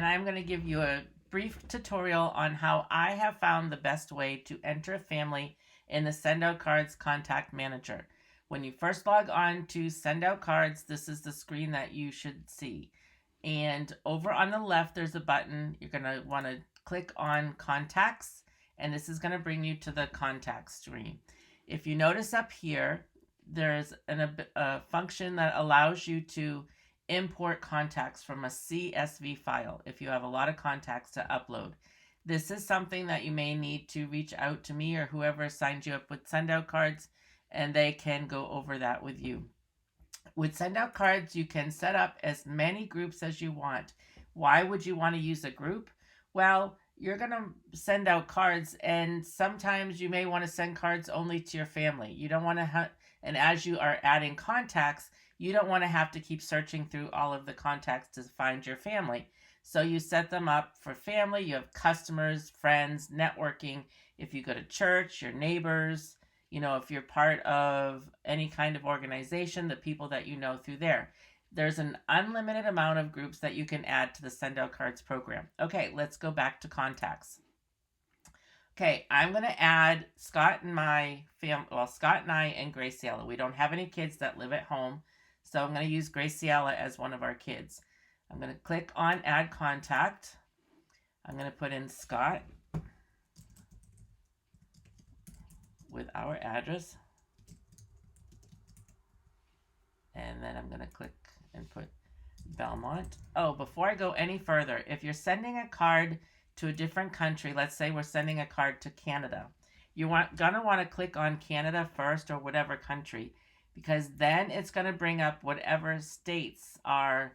I'm going to give you a brief tutorial on how I have found the best way to enter a family in the SendOutCards Contact Manager. When you first log on to SendOutCards, this is the screen that you should see. And over on the left, there's a button. You're going to want to click on Contacts, and this is going to bring you to the Contacts screen. If you notice up here, there's a function that allows you to import contacts from a CSV file if you have a lot of contacts to upload. This is something that you may need to reach out to me or whoever signed you up with SendOutCards, and they can go over that with you. With SendOutCards, you can set up as many groups as you want. Why would you want to use a group? Well, you're going to send out cards, and sometimes you may want to send cards only to your family. You don't want to and as you are adding contacts, you don't want to have to keep searching through all of the contacts to find your family. So you set them up for family. You have customers, friends, networking. If you go to church, your neighbors, if you're part of any kind of organization, the people that you know through there. There's an unlimited amount of groups that you can add to the SendOutCards program. Okay, let's go back to contacts. Okay, I'm going to add Scott and my family, Scott and I and Graciela. We don't have any kids that live at home, so I'm going to use Graciela as one of our kids. I'm going to click on Add Contact. I'm going to put in Scott with our address. And then I'm going to click and put Belmont. Oh, before I go any further, if you're sending a card to a different country, let's say we're sending a card to Canada, you're gonna want to click on Canada first or whatever country, because then it's going to bring up whatever states are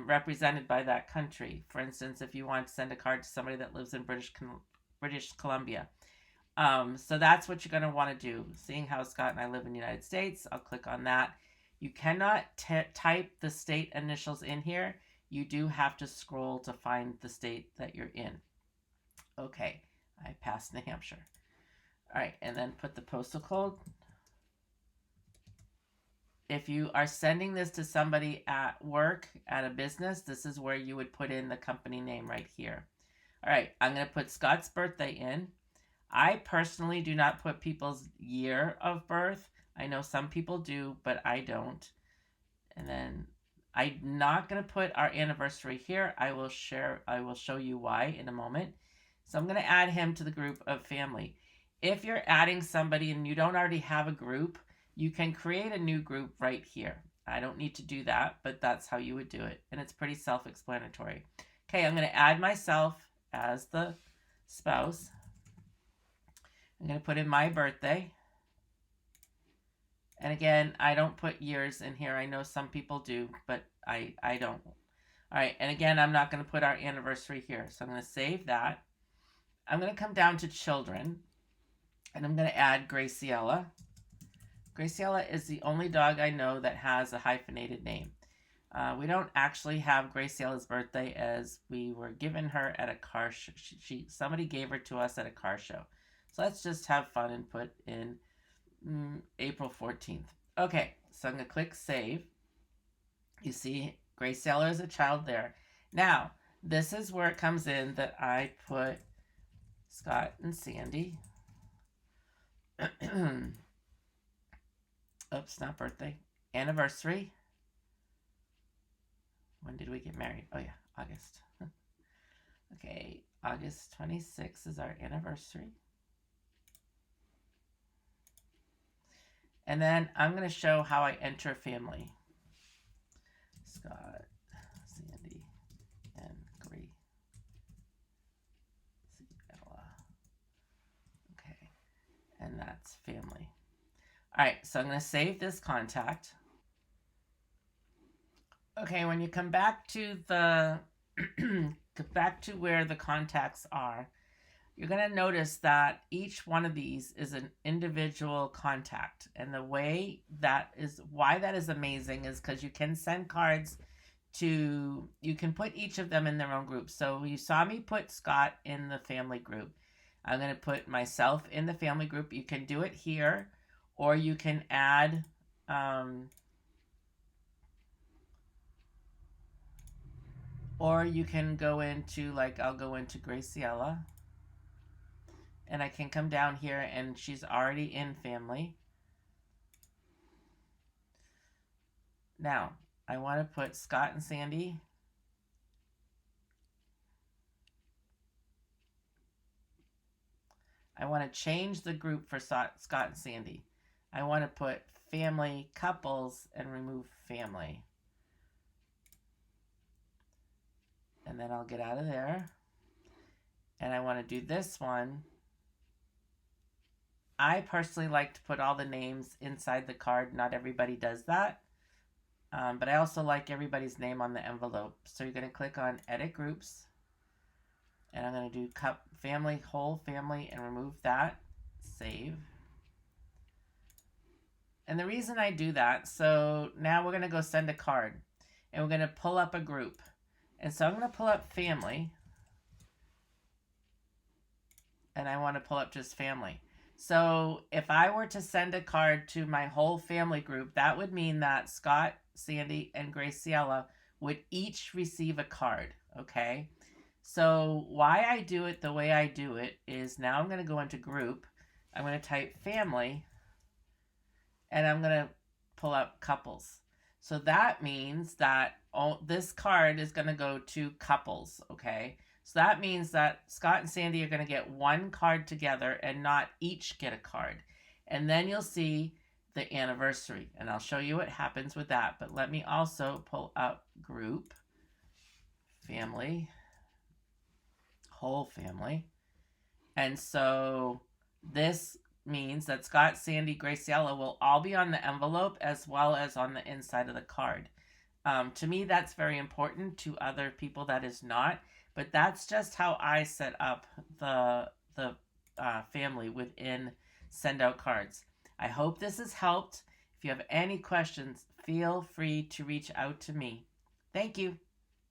represented by that country. For instance, if you want to send a card to somebody that lives in British Columbia. So that's what you're going to want to do. Seeing how Scott and I live in the United States, I'll click on that. You cannot type the state initials in here. You do have to scroll to find the state that you're in. Okay, I passed New Hampshire. All right, and then put the postal code. If you are sending this to somebody at work, at a business, this is where you would put in the company name right here. All right, I'm going to put Scott's birthday in. I personally do not put people's year of birth. I know some people do, but I don't. And then I'm not going to put our anniversary here. I will show you why in a moment. So I'm going to add him to the group of family. If you're adding somebody and you don't already have a group, you can create a new group right here. I don't need to do that, but that's how you would do it. And it's pretty self-explanatory. Okay, I'm going to add myself as the spouse. I'm going to put in my birthday. And again, I don't put years in here. I know some people do, but I don't. All right, and again, I'm not going to put our anniversary here. So I'm going to save that. I'm going to come down to children, and I'm going to add Graciela. Graciela is the only dog I know that has a hyphenated name. We don't actually have Graciela's birthday, as we were given her at a car show. Somebody gave her to us at a car show. So let's just have fun and put in April 14th. Okay, so I'm going to click Save. You see Graciela is a child there. Now, this is where it comes in that I put Scott and Sandy. Oops, not birthday. Anniversary. When did we get married? Oh yeah, August. Okay, August 26th is our anniversary. And then I'm going to show how I enter family. Scott, Sandy, and Graciela. Okay, and that's family. All right, so I'm going to save this contact. Okay, when you come back to the where the contacts are, you're going to notice that each one of these is an individual contact. And the way why that is amazing is because you can send cards you can put each of them in their own group. So you saw me put Scott in the family group. I'm going to put myself in the family group. You can do it here, or you can add Or you can go into, like, I'll go into Graciela. And I can come down here and she's already in family. Now, I want to put Scott and Sandy. I want to change the group for Scott and Sandy. I want to put family couples and remove family. And then I'll get out of there. And I want to do this one. I personally like to put all the names inside the card. Not everybody does that. But I also like everybody's name on the envelope. So you're going to click on Edit Groups. And I'm going to do family, whole family, and remove that. Save. And the reason I do that, so now we're going to go send a card. And we're going to pull up a group. And so I'm going to pull up family. And I want to pull up just family. So if I were to send a card to my whole family group, that would mean that Scott, Sandy, and Graciela would each receive a card, okay? So why I do it the way I do it is now I'm going to go into group. I'm going to type family. And I'm going to pull up couples. So that means that this card is going to go to couples, okay? So that means that Scott and Sandy are going to get one card together and not each get a card. And then you'll see the anniversary. And I'll show you what happens with that. But let me also pull up group, family, whole family. And so this means that Scott, Sandy, Graciela will all be on the envelope as well as on the inside of the card. To me, that's very important. To other people, that is not. But that's just how I set up the family within SendOutCards. I hope this has helped. If you have any questions, feel free to reach out to me. Thank you.